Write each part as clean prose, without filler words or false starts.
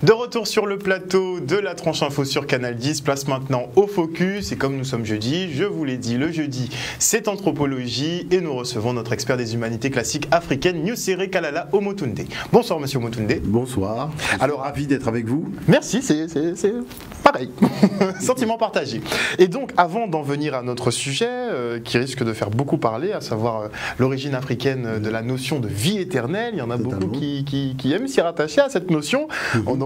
De retour sur le plateau de la Tranche Info sur Canal 10, place maintenant au focus. Et comme nous sommes jeudi, je vous l'ai dit, le jeudi, c'est anthropologie et nous recevons notre expert des humanités classiques africaines, Nusere Kalala Omotunde. Bonsoir Monsieur Omotunde. Bonsoir. Alors, ravi d'être avec vous. Merci, c'est pareil. Sentiment partagé. Et donc, avant d'en venir à notre sujet, qui risque de faire beaucoup parler, à savoir l'origine africaine de la notion de vie éternelle, il y en a beaucoup qui aiment s'y rattacher à cette notion.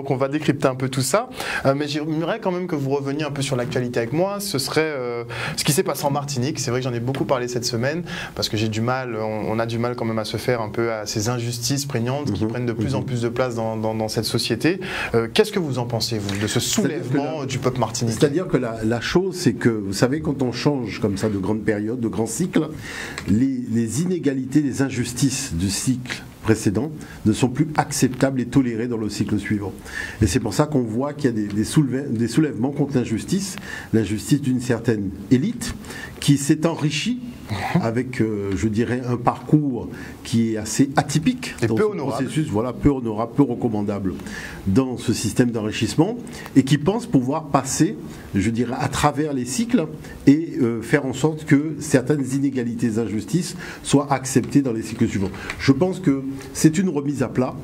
Donc on va décrypter un peu tout ça, mais j'aimerais quand même que vous reveniez un peu sur l'actualité avec moi. Ce serait ce qui s'est passé en Martinique. C'est vrai que j'en ai beaucoup parlé cette semaine parce que j'ai du mal, on a du mal quand même à se faire un peu à ces injustices prégnantes qui prennent de plus en plus de place dans cette société. Qu'est-ce que vous en pensez, vous, de ce soulèvement du peuple martiniquais? C'est-à-dire que la chose, c'est que, vous savez, quand on change comme ça de grandes périodes, de grands cycles, les inégalités, les injustices du cycle précédents ne sont plus acceptables et tolérés dans le cycle suivant. Et c'est pour ça qu'on voit qu'il y a des soulèvements contre l'injustice d'une certaine élite qui s'est enrichie avec, je dirais, un parcours qui est assez atypique et dans peu ce honorable. processus, voilà, peu honorable, peu recommandable dans ce système d'enrichissement, et qui pense pouvoir passer, je dirais, à travers les cycles et faire en sorte que certaines inégalités et injustices soient acceptées dans les cycles suivants. Je pense que c'est une remise à plat.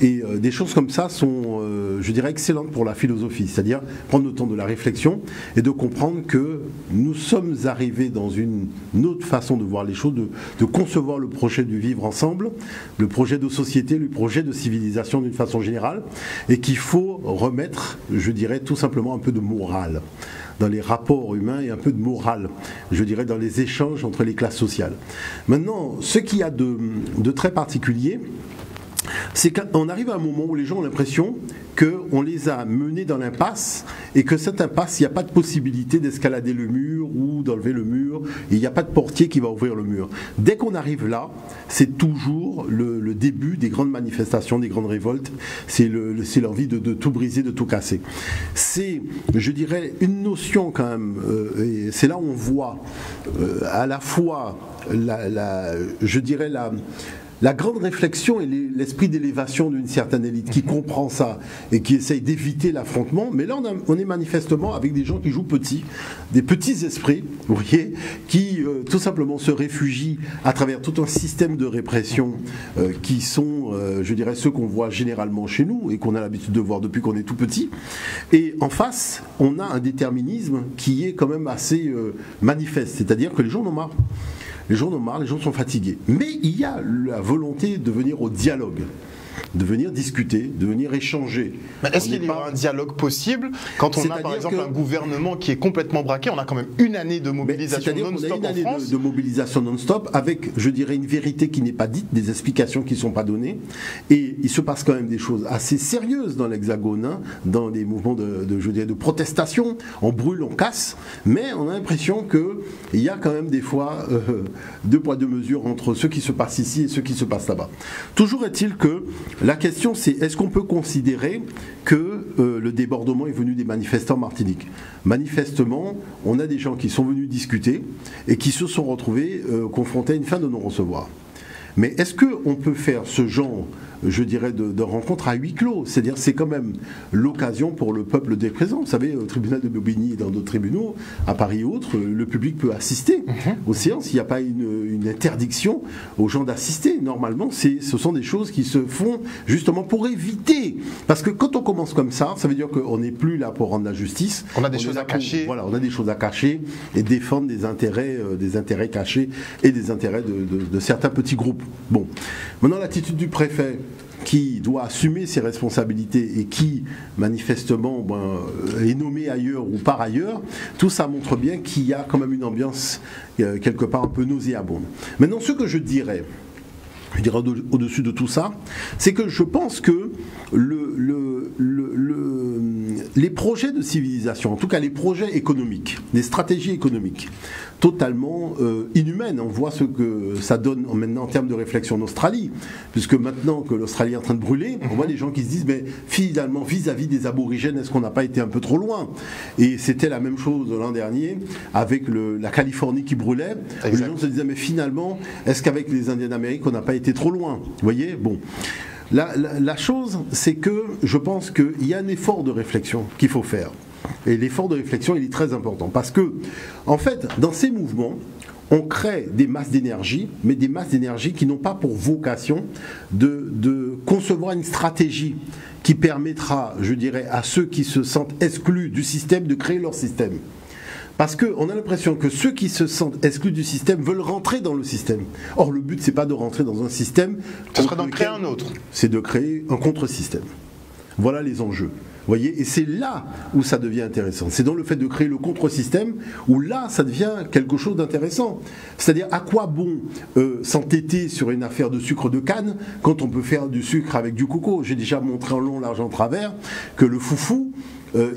Et des choses comme ça sont, je dirais, excellentes pour la philosophie, c'est-à-dire prendre le temps de la réflexion et de comprendre que nous sommes arrivés dans une autre façon de voir les choses, de concevoir le projet du vivre ensemble, le projet de société, le projet de civilisation d'une façon générale, et qu'il faut remettre, je dirais, tout simplement un peu de morale dans les rapports humains et un peu de morale, je dirais, dans les échanges entre les classes sociales. Maintenant, ce qu'il y a de très particulier, c'est qu'on arrive à un moment où les gens ont l'impression qu'on les a menés dans l'impasse et que cette impasse, il n'y a pas de possibilité d'escalader le mur ou d'enlever le mur, et il n'y a pas de portier qui va ouvrir le mur. Dès qu'on arrive là, c'est toujours le début des grandes manifestations, des grandes révoltes, c'est l'envie de tout briser, de tout casser. C'est, je dirais, une notion quand même, et c'est là où on voit à la fois, je dirais, la grande réflexion et l'esprit d'élévation d'une certaine élite qui comprend ça et qui essaye d'éviter l'affrontement. Mais là, on est manifestement avec des gens qui jouent petits, des petits esprits, vous voyez, qui tout simplement se réfugient à travers tout un système de répression qui sont, je dirais, ceux qu'on voit généralement chez nous et qu'on a l'habitude de voir depuis qu'on est tout petit. Et en face, on a un déterminisme qui est quand même assez manifeste, c'est-à-dire que les gens en ont marre. Les gens en ont marre, les gens sont fatigués. Mais il y a la volonté de venir au dialogue, de venir discuter, de venir échanger. Est-ce qu'il y a un dialogue possible quand on a par exemple un gouvernement qui est complètement braqué? On a quand même une année de mobilisation non-stop en France. C'est-à-dire qu'on a une année de mobilisation non-stop avec, je dirais, une vérité qui n'est pas dite, des explications qui ne sont pas données. Et il se passe quand même des choses assez sérieuses dans l'Hexagone, hein, dans les mouvements je dirais, de protestation. On brûle, on casse. Mais on a l'impression qu'il y a quand même des fois deux poids, deux mesures entre ce qui se passe ici et ce qui se passe là-bas. Toujours est-il que la question, c'est est-ce qu'on peut considérer que le débordement est venu des manifestants en Martinique? Manifestement, on a des gens qui sont venus discuter et qui se sont retrouvés confrontés à une fin de non-recevoir. Mais est-ce qu'on peut faire ce genre, je dirais, de rencontre à huis clos? C'est-à-dire, c'est quand même l'occasion pour le peuple d'être présent. Vous savez, au tribunal de Bobigny et dans d'autres tribunaux, à Paris et autres, le public peut assister aux séances. Il n'y a pas une interdiction aux gens d'assister. Normalement, ce sont des choses qui se font justement pour éviter. Parce que quand on commence comme ça veut dire qu'on n'est plus là pour rendre la justice. On a des choses à cacher. Voilà, on a des choses à cacher et défendre des intérêts cachés et des intérêts de certains petits groupes. Bon, maintenant l'attitude du préfet qui doit assumer ses responsabilités et qui manifestement est nommé ailleurs ou par ailleurs, tout ça montre bien qu'il y a quand même une ambiance quelque part un peu nauséabonde. Maintenant, ce que je dirais au-dessus de tout ça, c'est que je pense que les projets de civilisation, en tout cas les projets économiques, les stratégies économiques, totalement inhumaines. On voit ce que ça donne maintenant en termes de réflexion en Australie, puisque maintenant que l'Australie est en train de brûler, on voit des gens qui se disent, mais finalement, vis-à-vis des aborigènes, est-ce qu'on n'a pas été un peu trop loin? Et c'était la même chose l'an dernier avec la Californie qui brûlait. Les gens se disaient, mais finalement, est-ce qu'avec les Indiens d'Amérique, on n'a pas été trop loin? Vous voyez? Bon. La chose, c'est que je pense qu'il y a un effort de réflexion qu'il faut faire. Et l'effort de réflexion, il est très important. Parce que, en fait, dans ces mouvements, on crée des masses d'énergie, mais des masses d'énergie qui n'ont pas pour vocation de concevoir une stratégie qui permettra, je dirais, à ceux qui se sentent exclus du système de créer leur système. Parce qu'on a l'impression que ceux qui se sentent exclus du système veulent rentrer dans le système. Or, le but, c'est pas de rentrer dans un système. Ce serait d'en créer un autre. C'est de créer un contre-système. Voilà les enjeux. Vous voyez, et c'est là où ça devient intéressant. C'est dans le fait de créer le contre-système où là, ça devient quelque chose d'intéressant. C'est-à-dire, à quoi bon s'entêter sur une affaire de sucre de canne quand on peut faire du sucre avec du coco? J'ai déjà montré en long, large, en travers que le foufou,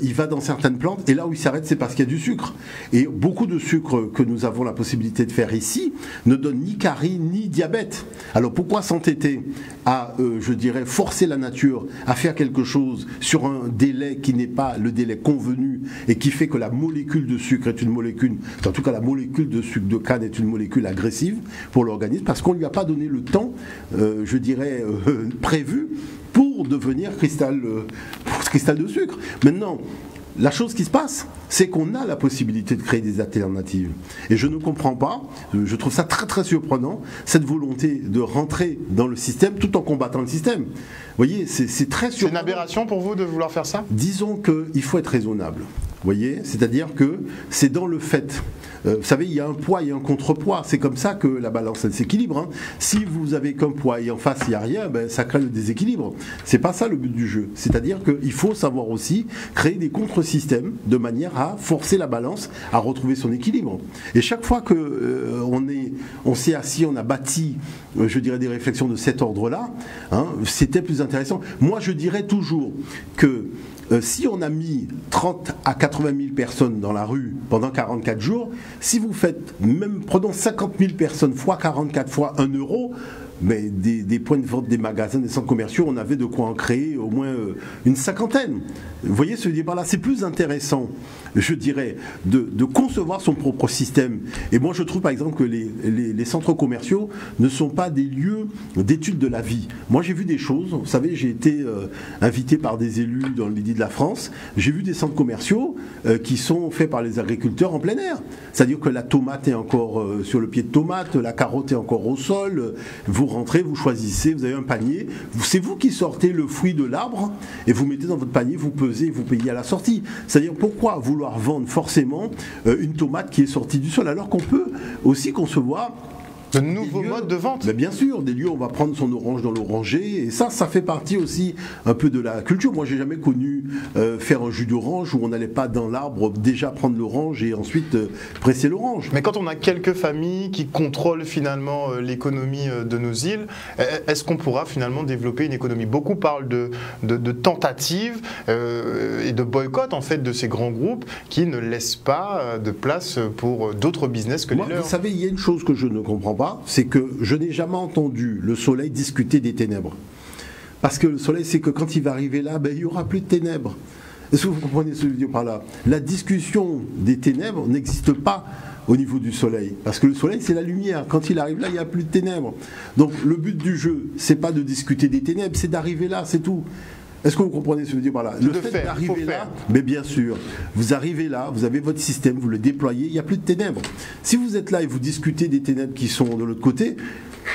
il va dans certaines plantes et là où il s'arrête, c'est parce qu'il y a du sucre. Et beaucoup de sucre que nous avons la possibilité de faire ici ne donne ni carie ni diabète. Alors pourquoi s'entêter à, je dirais, forcer la nature à faire quelque chose sur un délai qui n'est pas le délai convenu et qui fait que la molécule de sucre est une molécule, en tout cas la molécule de sucre de canne est une molécule agressive pour l'organisme parce qu'on ne lui a pas donné le temps, je dirais, prévu pour devenir cristal de sucre. Maintenant, la chose qui se passe, c'est qu'on a la possibilité de créer des alternatives. Et je ne comprends pas, je trouve ça très très surprenant, cette volonté de rentrer dans le système tout en combattant le système. Vous voyez, c'est très surprenant. C'est une aberration pour vous de vouloir faire ça? Disons qu'il faut être raisonnable. Vous voyez, c'est-à-dire que c'est dans le fait. Vous savez, il y a un poids et un contrepoids. C'est comme ça que la balance, elle s'équilibre. Hein. Si vous avez qu'un poids et en face, il n'y a rien, ben, ça crée le déséquilibre. C'est pas ça le but du jeu. C'est-à-dire qu'il faut savoir aussi créer des contre-systèmes de manière à forcer la balance à retrouver son équilibre. Et chaque fois que on s'est assis, on a bâti, je dirais, des réflexions de cet ordre-là, hein, c'était plus intéressant. Moi, je dirais toujours que si on a mis 30 à 80 000 personnes dans la rue pendant 44 jours, si vous faites, même prenons 50 000 personnes fois 44 fois 1 euro, mais des points de vente, des magasins, des centres commerciaux, on avait de quoi en créer au moins une cinquantaine. Vous voyez ce que je dis par là? C'est plus intéressant, je dirais, de concevoir son propre système. Et moi, je trouve par exemple que les centres commerciaux ne sont pas des lieux d'étude de la vie. Moi, j'ai vu des choses. Vous savez, j'ai été invité par des élus dans le Midi de la France. J'ai vu des centres commerciaux qui sont faits par les agriculteurs en plein air. C'est-à-dire que la tomate est encore sur le pied de tomate, la carotte est encore au sol. Vous rentrez, vous choisissez, vous avez un panier. C'est vous qui sortez le fruit de l'arbre et vous mettez dans votre panier, vous pesez, vous payez à la sortie. C'est-à-dire pourquoi vouloir vendre forcément une tomate qui est sortie du sol alors qu'on peut aussi concevoir de nouveaux modes de vente. Ben bien sûr, des lieux où on va prendre son orange dans l'oranger, et ça fait partie aussi un peu de la culture. Moi, j'ai jamais connu faire un jus d'orange où on n'allait pas dans l'arbre déjà prendre l'orange et ensuite presser l'orange. Mais quand on a quelques familles qui contrôlent finalement l'économie de nos îles, est-ce qu'on pourra finalement développer une économie? Beaucoup parlent de tentatives et de boycott en fait de ces grands groupes qui ne laissent pas de place pour d'autres business que les leurs. Vous savez, il y a une chose que je ne comprends pas, c'est que je n'ai jamais entendu le soleil discuter des ténèbres. Parce que le soleil, c'est que quand il va arriver là, ben, il n'y aura plus de ténèbres. Est-ce que vous comprenez ce que je veux dire par là? La discussion des ténèbres n'existe pas au niveau du soleil. Parce que le soleil, c'est la lumière. Quand il arrive là, il n'y a plus de ténèbres. Donc le but du jeu, c'est pas de discuter des ténèbres, c'est d'arriver là, c'est tout. Est-ce que vous comprenez ce que je veux dire par là? Le fait d'arriver là, mais bien sûr, vous arrivez là, vous avez votre système, vous le déployez, il n'y a plus de ténèbres. Si vous êtes là et vous discutez des ténèbres qui sont de l'autre côté,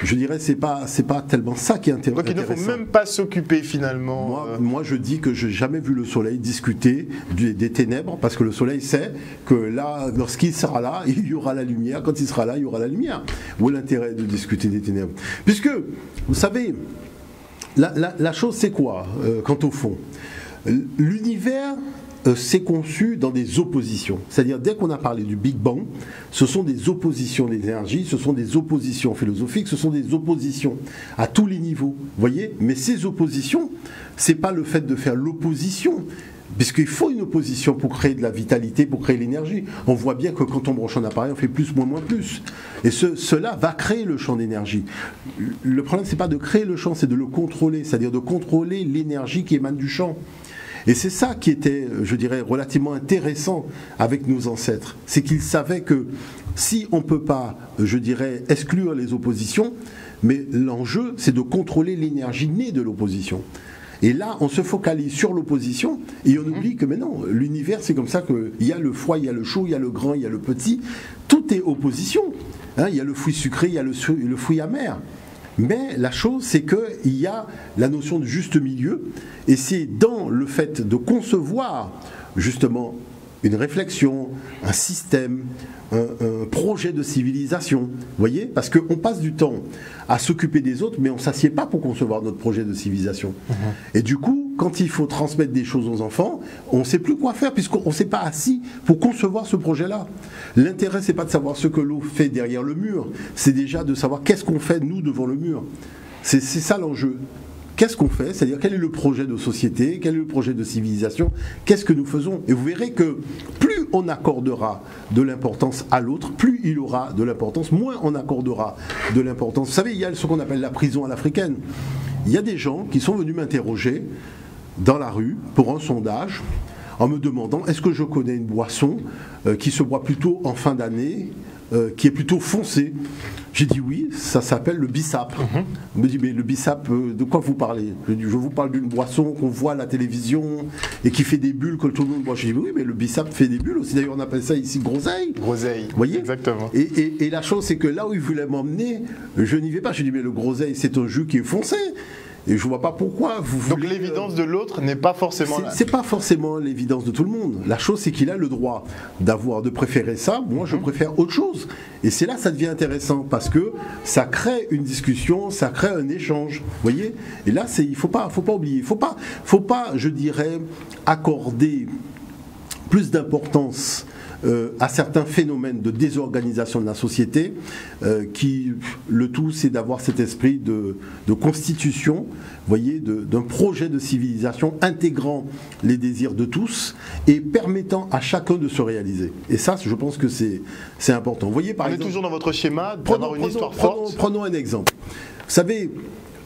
je dirais c'est pas tellement ça qui est intéressant. Donc il ne faut même pas s'occuper finalement. Moi je dis que je n'ai jamais vu le soleil discuter des ténèbres, parce que le soleil sait que là, lorsqu'il sera là, il y aura la lumière. Quand il sera là, il y aura la lumière. Où est l'intérêt de discuter des ténèbres? Puisque, vous savez, la chose c'est quoi, quant au fond? L'univers s'est conçu dans des oppositions. C'est-à-dire, dès qu'on a parlé du Big Bang, ce sont des oppositions d'énergie, ce sont des oppositions philosophiques, ce sont des oppositions à tous les niveaux. Vous voyez? Mais ces oppositions, c'est pas le fait de faire l'opposition, puisqu'il faut une opposition pour créer de la vitalité, pour créer l'énergie. On voit bien que quand on branche un appareil, on fait plus, moins, moins, plus. Et cela va créer le champ d'énergie. Le problème, c'est pas de créer le champ, c'est de le contrôler, c'est-à-dire de contrôler l'énergie qui émane du champ. Et c'est ça qui était, je dirais, relativement intéressant avec nos ancêtres. C'est qu'ils savaient que si on ne peut pas, je dirais, exclure les oppositions, mais l'enjeu, c'est de contrôler l'énergie née de l'opposition. Et là, on se focalise sur l'opposition et on oublie que, mais non, l'univers, c'est comme ça qu'il y a le froid, il y a le chaud, il y a le grand, il y a le petit. Tout est opposition. Hein, il y a le fruit sucré, il y a le fruit amer. Mais la chose, c'est qu'il y a la notion de juste milieu, et c'est dans le fait de concevoir justement une réflexion, un système, un projet de civilisation, vous voyez, parce qu'on passe du temps à s'occuper des autres, mais on ne s'assied pas pour concevoir notre projet de civilisation. Et du coup, quand il faut transmettre des choses aux enfants, on ne sait plus quoi faire, puisqu'on ne s'est pas assis pour concevoir ce projet-là. L'intérêt, c'est pas de savoir ce que l'autre fait derrière le mur, c'est déjà de savoir qu'est-ce qu'on fait, nous, devant le mur. C'est ça l'enjeu. Qu'est-ce qu'on fait? C'est-à-dire quel est le projet de société, quel est le projet de civilisation, qu'est-ce que nous faisons? Et vous verrez que plus on accordera de l'importance à l'autre, plus il aura de l'importance, moins on accordera de l'importance. Vous savez, il y a ce qu'on appelle la prison à l'africaine. Il y a des gens qui sont venus m'interroger dans la rue pour un sondage en me demandant est-ce que je connais une boisson qui se boit plutôt en fin d'année, qui est plutôt foncée. J'ai dit oui, ça s'appelle le bissap. On me dit mais le bissap, de quoi vous parlez? Je vous parle d'une boisson qu'on voit à la télévision et qui fait des bulles que tout le monde boit. J'ai dit oui, mais le bissap fait des bulles aussi. D'ailleurs on appelle ça ici groseille. Groseille. Vous voyez? Exactement. Et la chose c'est que là où il voulait m'emmener, je n'y vais pas. J'ai dit mais le groseille c'est un jus qui est foncé. Et je ne vois pas pourquoi vous voulez... Donc l'évidence de l'autre n'est pas forcément là. C'est pas forcément l'évidence de tout le monde. La chose, c'est qu'il a le droit de préférer ça. Moi, je préfère autre chose. Et c'est là que ça devient intéressant, parce que ça crée une discussion, ça crée un échange. Vous voyez? Et là, il ne faut pas oublier. Il ne faut pas, je dirais, accorder plus d'importance à certains phénomènes de désorganisation de la société, le tout c'est d'avoir cet esprit de constitution, voyez, d'un projet de civilisation intégrant les désirs de tous et permettant à chacun de se réaliser. Et ça, je pense que c'est important. Vous voyez, par exemple, on est toujours dans votre schéma d'avoir une histoire forte. Prenons un exemple. Vous savez,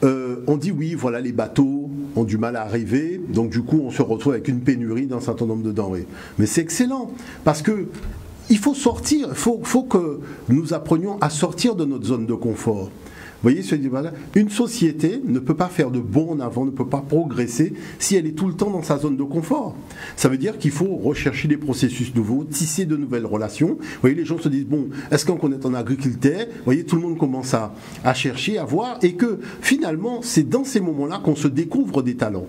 on dit oui, voilà, les bateaux ont du mal à arriver, donc du coup on se retrouve avec une pénurie d'un certain nombre de denrées. Mais c'est excellent, parce que il faut sortir, il faut que nous apprenions à sortir de notre zone de confort. Vous voyez, une société ne peut pas faire de bond en avant, ne peut pas progresser si elle est tout le temps dans sa zone de confort. Ça veut dire qu'il faut rechercher des processus nouveaux, tisser de nouvelles relations. Vous voyez, les gens se disent, bon, est-ce qu'on est en agriculteur? Vous voyez, tout le monde commence à chercher, à voir, et que finalement, c'est dans ces moments-là qu'on se découvre des talents.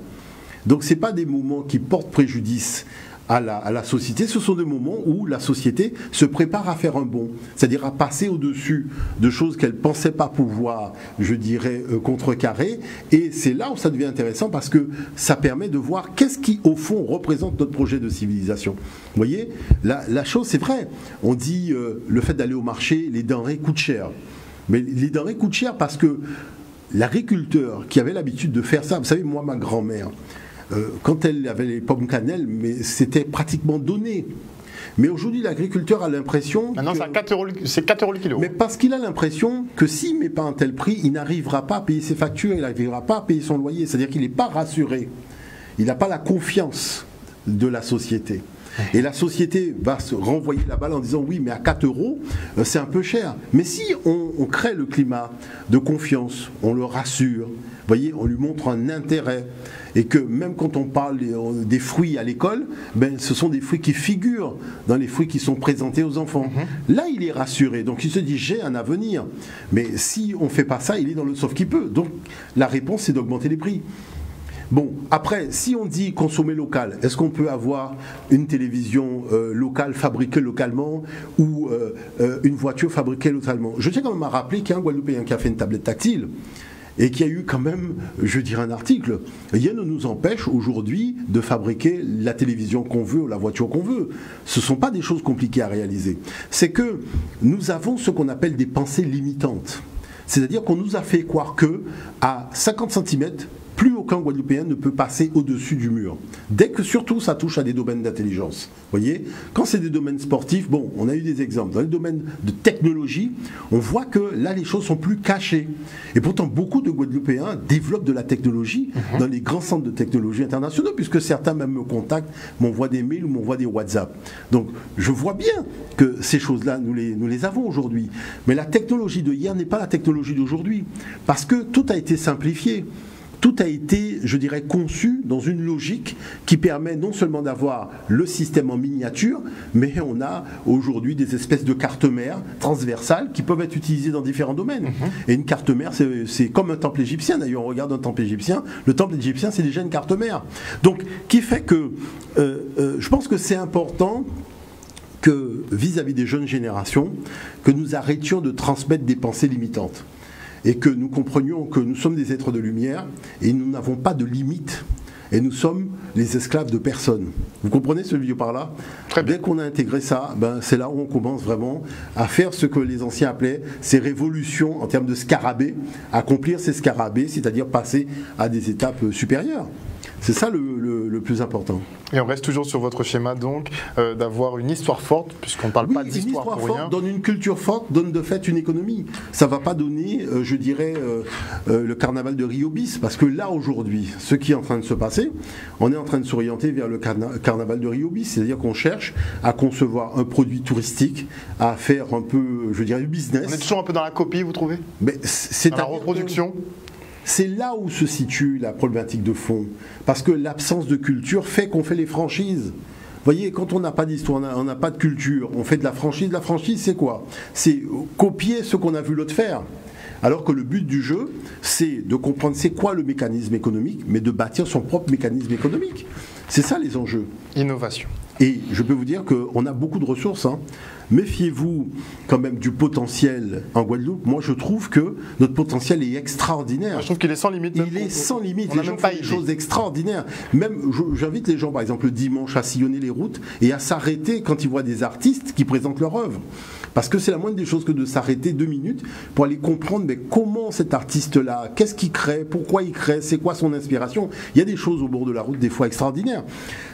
Donc, ce n'est pas des moments qui portent préjudice à la société, ce sont des moments où la société se prépare à faire un bond, c'est-à-dire à passer au-dessus de choses qu'elle ne pensait pas pouvoir, je dirais, contrecarrer, et c'est là où ça devient intéressant parce que ça permet de voir qu'est-ce qui, au fond, représente notre projet de civilisation. Vous voyez, la chose, c'est vrai, on dit le fait d'aller au marché, les denrées coûtent cher, mais les denrées coûtent cher parce que l'agriculteur qui avait l'habitude de faire ça, vous savez, moi, ma grand-mère, quand elle avait les pommes cannelle, mais c'était pratiquement donné. Mais aujourd'hui, l'agriculteur a l'impression... Maintenant, c'est 4 euros le kilo. Mais parce qu'il a l'impression que s'il ne met pas un tel prix, il n'arrivera pas à payer ses factures, il n'arrivera pas à payer son loyer. C'est-à-dire qu'il n'est pas rassuré. Il n'a pas la confiance de la société. Et la société va se renvoyer la balle en disant oui, mais à 4 euros, c'est un peu cher. Mais si on crée le climat de confiance, on le rassure, vous voyez, on lui montre un intérêt, et que même quand on parle des fruits à l'école, ben, ce sont des fruits qui figurent dans les fruits qui sont présentés aux enfants. Là, il est rassuré, donc il se dit j'ai un avenir. Mais si on ne fait pas ça, il est dans le sauf qui peut. Donc la réponse, c'est d'augmenter les prix. Bon, après, si on dit consommer local, est-ce qu'on peut avoir une télévision locale fabriquée localement ou une voiture fabriquée localement? Je tiens quand même à rappeler qu'il y a un Guadeloupéen qui a fait une tablette tactile et qui a eu quand même, je dirais, un article. Rien ne nous empêche aujourd'hui de fabriquer la télévision qu'on veut ou la voiture qu'on veut. Ce ne sont pas des choses compliquées à réaliser. C'est que nous avons ce qu'on appelle des pensées limitantes. C'est-à-dire qu'on nous a fait croire que à 50 cm, plus haut aucun Guadeloupéen ne peut passer au-dessus du mur. Dès que surtout ça touche à des domaines d'intelligence. Vous voyez, quand c'est des domaines sportifs, bon, on a eu des exemples. Dans les domaines de technologie, on voit que là, les choses sont plus cachées. Et pourtant, beaucoup de Guadeloupéens développent de la technologie dans les grands centres de technologie internationaux, puisque certains même me contactent, m'envoient des mails ou m'envoient des WhatsApp. Donc, je vois bien que ces choses-là, nous les avons aujourd'hui. Mais la technologie de hier n'est pas la technologie d'aujourd'hui, parce que tout a été simplifié. Tout a été, je dirais, conçu dans une logique qui permet non seulement d'avoir le système en miniature, mais on a aujourd'hui des espèces de cartes mères transversales qui peuvent être utilisées dans différents domaines. Et une carte mère, c'est comme un temple égyptien. D'ailleurs, on regarde un temple égyptien. Le temple égyptien, c'est déjà une carte mère. Donc, qui fait que je pense que c'est important que, vis-à-vis des jeunes générations, que nous arrêtions de transmettre des pensées limitantes. Et que nous comprenions que nous sommes des êtres de lumière et nous n'avons pas de limites. Et nous sommes les esclaves de personne. Vous comprenez ce vieux par là? Dès qu'on a intégré ça, c'est là où on commence vraiment à faire ce que les anciens appelaient ces révolutions en termes de scarabée, accomplir ces scarabées, c'est-à-dire passer à des étapes supérieures. C'est ça le plus important. Et on reste toujours sur votre schéma donc d'avoir une histoire forte, puisqu'on ne parle pas d'histoire pour rien. Une histoire forte donne une culture forte, donne de fait une économie. Ça ne va pas donner, je dirais, le carnaval de Rio bis, parce que là aujourd'hui, ce qui est en train de se passer, on est en train de s'orienter vers le carnaval de Rio bis, c'est-à-dire qu'on cherche à concevoir un produit touristique, à faire un peu, je dirais, du business. On est toujours un peu dans la copie, vous trouvez? Mais c'est dans la reproduction. C'est là où se situe la problématique de fond. Parce que l'absence de culture fait qu'on fait les franchises. Vous voyez, quand on n'a pas d'histoire, on n'a pas de culture, on fait de la franchise. La franchise, c'est quoi? C'est copier ce qu'on a vu l'autre faire. Alors que le but du jeu, c'est de comprendre c'est quoi le mécanisme économique, mais de bâtir son propre mécanisme économique. C'est ça les enjeux. Innovation. Et je peux vous dire qu'on a beaucoup de ressources. Méfiez-vous quand même du potentiel en Guadeloupe. Moi, je trouve que notre potentiel est extraordinaire. Je trouve qu'il est sans limite. Il est sans limite. Les gens font des choses extraordinaires. Même, j'invite les gens, par exemple, le dimanche, à sillonner les routes et à s'arrêter quand ils voient des artistes qui présentent leur œuvre. Parce que c'est la moindre des choses que de s'arrêter 2 minutes pour aller comprendre mais comment cet artiste-là, qu'est-ce qu'il crée, pourquoi il crée, c'est quoi son inspiration. Il y a des choses au bord de la route, des fois extraordinaires.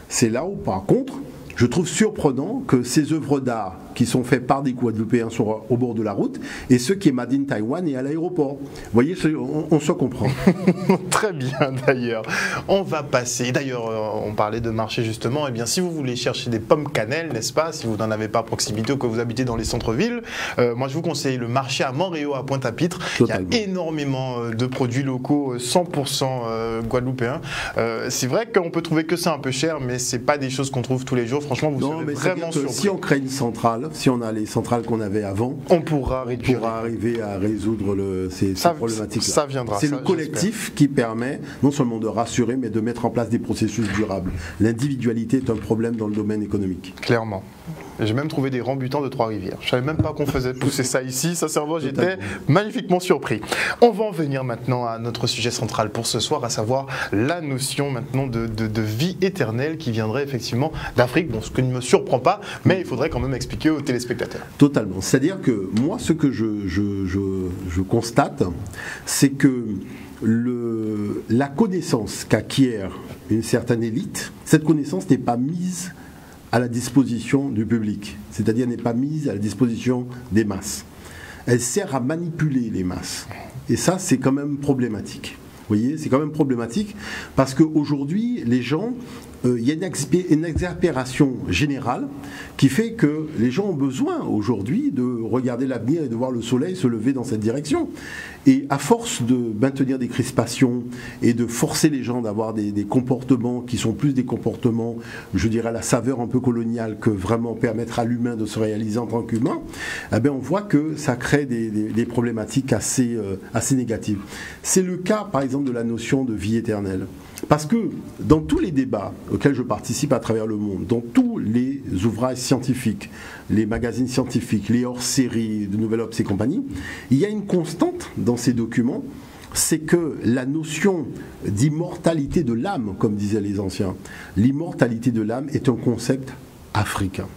C'est là où, par contre, je trouve surprenant que ces œuvres d'art qui sont faites par des Guadeloupéens sont au bord de la route et ceux qui est made in Taïwan et à l'aéroport. Vous voyez, on se comprend. Très bien d'ailleurs. On va passer, d'ailleurs on parlait de marché justement, et bien si vous voulez chercher des pommes cannelle, n'est-ce pas, si vous n'en avez pas à proximité ou que vous habitez dans les centres-villes, moi je vous conseille le marché à Montréal à Pointe-à-Pitre. Totalement. Il y a énormément de produits locaux 100% guadeloupéens. C'est vrai qu'on peut trouver que c'est un peu cher, mais c'est pas des choses qu'on trouve tous les jours. Franchement, vous serez vraiment surpris. Si on crée une centrale, si on a les centrales qu'on avait avant, on pourra arriver à résoudre ces problématiques-là. Ça viendra. C'est le collectif qui permet non seulement de rassurer, mais de mettre en place des processus durables. L'individualité est un problème dans le domaine économique. Clairement. J'ai même trouvé des rambutans de Trois-Rivières. Je ne savais même pas qu'on faisait pousser ça ici. Sincèrement, j'étais magnifiquement surpris. On va en venir maintenant à notre sujet central pour ce soir, à savoir la notion maintenant de vie éternelle qui viendrait effectivement d'Afrique. Bon, ce qui ne me surprend pas, mais il faudrait quand même expliquer aux téléspectateurs. Totalement. C'est-à-dire que moi, ce que je constate, c'est que la connaissance qu'acquiert une certaine élite, cette connaissance n'est pas mise à la disposition du public, c'est-à-dire n'est pas mise à la disposition des masses. Elle sert à manipuler les masses. Et ça, c'est quand même problématique. Vous voyez, c'est quand même problématique parce qu'aujourd'hui, les gens, il y a une exaspération générale qui fait que les gens ont besoin aujourd'hui de regarder l'avenir et de voir le soleil se lever dans cette direction. Et à force de maintenir des crispations et de forcer les gens d'avoir des comportements qui sont plus des comportements, je dirais, à la saveur un peu coloniale que vraiment permettre à l'humain de se réaliser en tant qu'humain, eh bien on voit que ça crée des problématiques assez négatives. C'est le cas, par exemple, de la notion de vie éternelle. Parce que dans tous les débats auxquels je participe à travers le monde, dans tous les ouvrages scientifiques, les magazines scientifiques, les hors-séries de Nouvelle Obs et compagnie, il y a une constante dans ces documents, c'est que la notion d'immortalité de l'âme, comme disaient les anciens, l'immortalité de l'âme est un concept africain.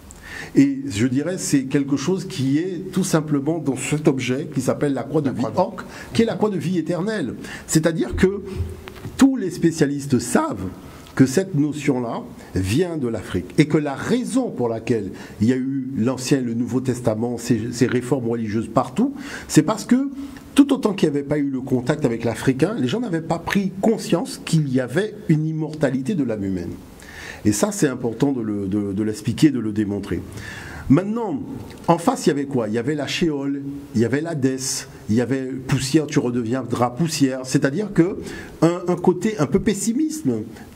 Et je dirais c'est quelque chose qui est tout simplement dans cet objet qui s'appelle la croix de vie Ankh, qui est la croix de vie éternelle. C'est-à-dire que tous les spécialistes savent que cette notion-là vient de l'Afrique et que la raison pour laquelle il y a eu l'Ancien et le Nouveau Testament, ces réformes religieuses partout, c'est parce que tout autant qu'il n'y avait pas eu le contact avec l'Africain, les gens n'avaient pas pris conscience qu'il y avait une immortalité de l'âme humaine. Et ça, c'est important de l'expliquer, de le démontrer. Maintenant, en face, il y avait quoi? Il y avait la Sheol, il y avait l'Hadès, il y avait poussière, tu redeviendras poussière. C'est-à-dire que un côté un peu pessimiste,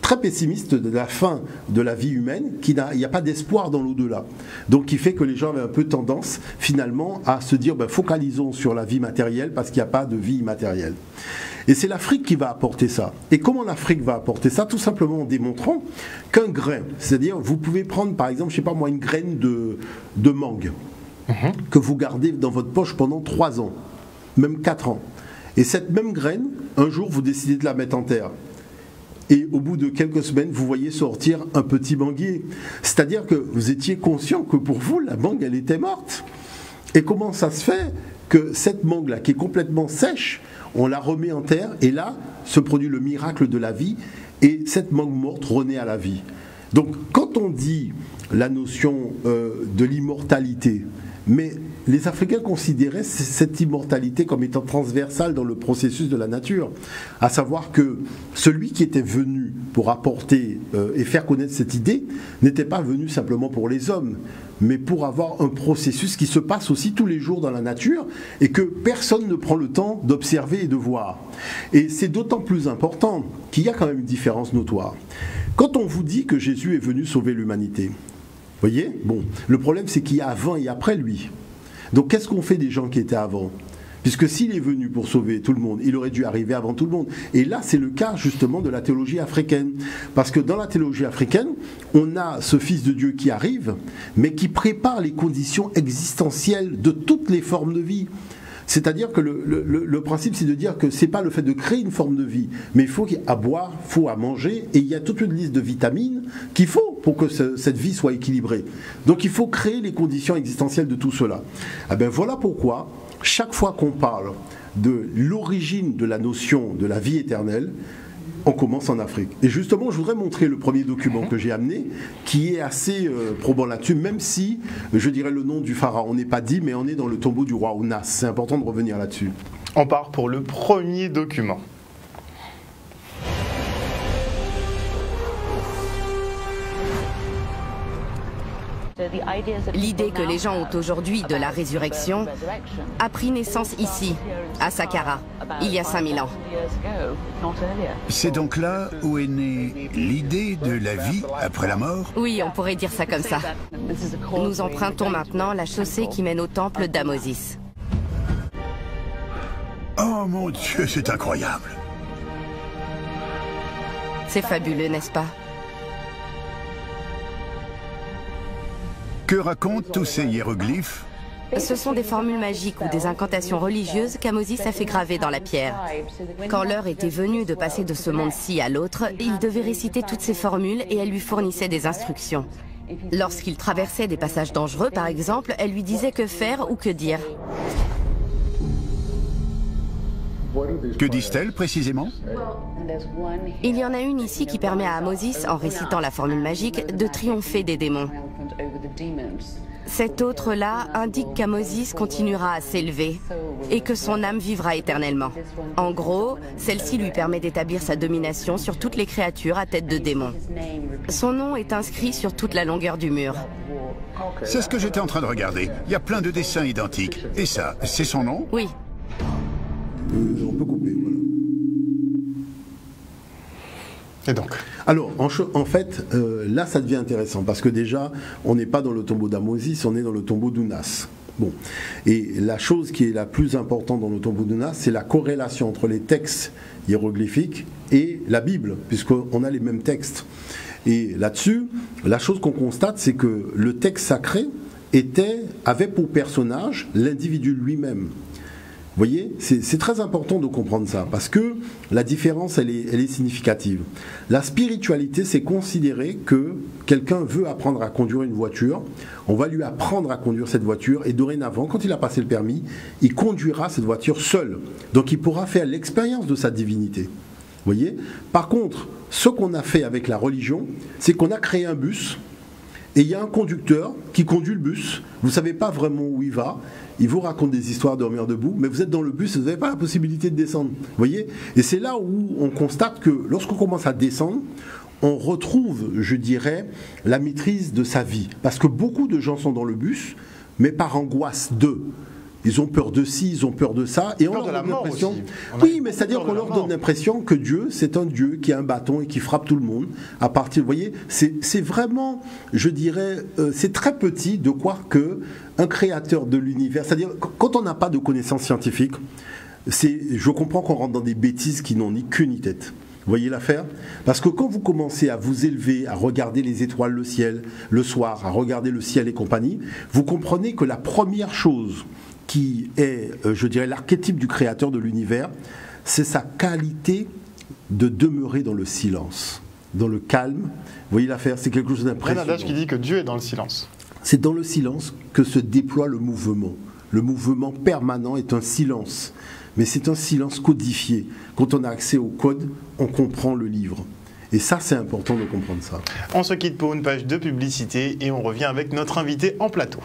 très pessimiste de la fin de la vie humaine, il n'y a pas d'espoir dans l'au-delà. Donc, qui fait que les gens avaient un peu tendance, finalement, à se dire, focalisons sur la vie matérielle parce qu'il n'y a pas de vie immatérielle. Et c'est l'Afrique qui va apporter ça. Et comment l'Afrique va apporter ça? Tout simplement en démontrant qu'un grain, c'est-à-dire vous pouvez prendre par exemple, je sais pas moi, une graine de mangue que vous gardez dans votre poche pendant 3 ans, même 4 ans. Et cette même graine, un jour vous décidez de la mettre en terre. Et au bout de quelques semaines, vous voyez sortir un petit manguier. C'est-à-dire que vous étiez conscient que pour vous, la mangue, elle était morte. Et comment ça se fait que cette mangue-là, qui est complètement sèche, on la remet en terre et là se produit le miracle de la vie et cette mangue morte renaît à la vie. Donc quand on dit la notion de l'immortalité, mais les Africains considéraient cette immortalité comme étant transversale dans le processus de la nature, à savoir que celui qui était venu pour apporter et faire connaître cette idée n'était pas venu simplement pour les hommes, mais pour avoir un processus qui se passe aussi tous les jours dans la nature et que personne ne prend le temps d'observer et de voir. Et c'est d'autant plus important qu'il y a quand même une différence notoire. Quand on vous dit que Jésus est venu sauver l'humanité, vous voyez, bon, le problème c'est qu'il y a avant et après lui. Donc qu'est-ce qu'on fait des gens qui étaient avant ? Puisque s'il est venu pour sauver tout le monde, il aurait dû arriver avant tout le monde. Et là, c'est le cas justement de la théologie africaine. Parce que dans la théologie africaine, on a ce Fils de Dieu qui arrive, mais qui prépare les conditions existentielles de toutes les formes de vie. C'est-à-dire que le principe, c'est de dire que ce n'est pas le fait de créer une forme de vie, mais il faut à boire, il faut à manger, et il y a toute une liste de vitamines qu'il faut pour que cette vie soit équilibrée. Donc il faut créer les conditions existentielles de tout cela. Eh bien, voilà pourquoi, chaque fois qu'on parle de l'origine de la notion de la vie éternelle, on commence en Afrique. Et justement, je voudrais montrer le premier document que j'ai amené, qui est assez probant là-dessus, même si, je dirais, le nom du pharaon n'est pas dit, mais on est dans le tombeau du roi Ounas. C'est important de revenir là-dessus. On part pour le premier document. L'idée que les gens ont aujourd'hui de la résurrection a pris naissance ici, à Saqqara, il y a 5000 ans. C'est donc là où est née l'idée de la vie après la mort? Oui, on pourrait dire ça comme ça. Nous empruntons maintenant la chaussée qui mène au temple d'Amosis. Oh mon Dieu, c'est incroyable! C'est fabuleux, n'est-ce pas? Que racontent tous ces hiéroglyphes? Ce sont des formules magiques ou des incantations religieuses qu'Amosis a fait graver dans la pierre. Quand l'heure était venue de passer de ce monde-ci à l'autre, il devait réciter toutes ces formules et elle lui fournissait des instructions. Lorsqu'il traversait des passages dangereux, par exemple, elle lui disait que faire ou que dire. Que disent-elles précisément? Il y en a une ici qui permet à Amosis, en récitant la formule magique, de triompher des démons. Cette autre-là indique qu'Amosis continuera à s'élever et que son âme vivra éternellement. En gros, celle-ci lui permet d'établir sa domination sur toutes les créatures à tête de démons. Son nom est inscrit sur toute la longueur du mur. C'est ce que j'étais en train de regarder. Il y a plein de dessins identiques. Et ça, c'est son nom? Oui. On peut couper, voilà. Et donc? Alors, en fait, là, ça devient intéressant, parce que déjà, on n'est pas dans le tombeau d'Amosis, on est dans le tombeau d'Ounas. Bon. Et la chose qui est la plus importante dans le tombeau d'Ounas, c'est la corrélation entre les textes hiéroglyphiques et la Bible, puisqu'on a les mêmes textes. Et là-dessus, la chose qu'on constate, c'est que le texte sacré avait pour personnage l'individu lui-même. Vous voyez, c'est très important de comprendre ça, parce que la différence, elle est significative. La spiritualité, c'est considérer que quelqu'un veut apprendre à conduire une voiture, on va lui apprendre à conduire cette voiture, et dorénavant, quand il a passé le permis, il conduira cette voiture seul. Donc il pourra faire l'expérience de sa divinité. voyez. Par contre, ce qu'on a fait avec la religion, c'est qu'on a créé un bus, et il y a un conducteur qui conduit le bus. Vous ne savez pas vraiment où il va. Il vous raconte des histoires de dormir debout, mais vous êtes dans le bus et vous n'avez pas la possibilité de descendre. Voyez. Et c'est là où on constate que lorsqu'on commence à descendre, on retrouve, je dirais, la maîtrise de sa vie. Parce que beaucoup de gens sont dans le bus, mais par angoisse d'eux. Ils ont peur de ci, ils ont peur de ça, et on leur donne l'impression. Oui, mais c'est-à-dire qu'on leur donne l'impression que Dieu, c'est un Dieu qui a un bâton et qui frappe tout le monde. À partir, vous voyez, c'est vraiment, je dirais, c'est très petit de croire que un créateur de l'univers, c'est-à-dire quand on n'a pas de connaissances scientifiques, je comprends qu'on rentre dans des bêtises qui n'ont ni queue ni tête. Vous voyez l'affaire? Parce que quand vous commencez à vous élever, à regarder les étoiles, le ciel, le soir, à regarder le ciel et compagnie, vous comprenez que la première chose qui est, je dirais, l'archétype du créateur de l'univers, c'est sa qualité de demeurer dans le silence, dans le calme. Vous voyez l'affaire, c'est quelque chose d'impressionnant. Il y a un adage qui dit que Dieu est dans le silence. C'est dans le silence que se déploie le mouvement. Le mouvement permanent est un silence, mais c'est un silence codifié. Quand on a accès au code, on comprend le livre. Et ça, c'est important de comprendre ça. On se quitte pour une page de publicité et on revient avec notre invité en plateau.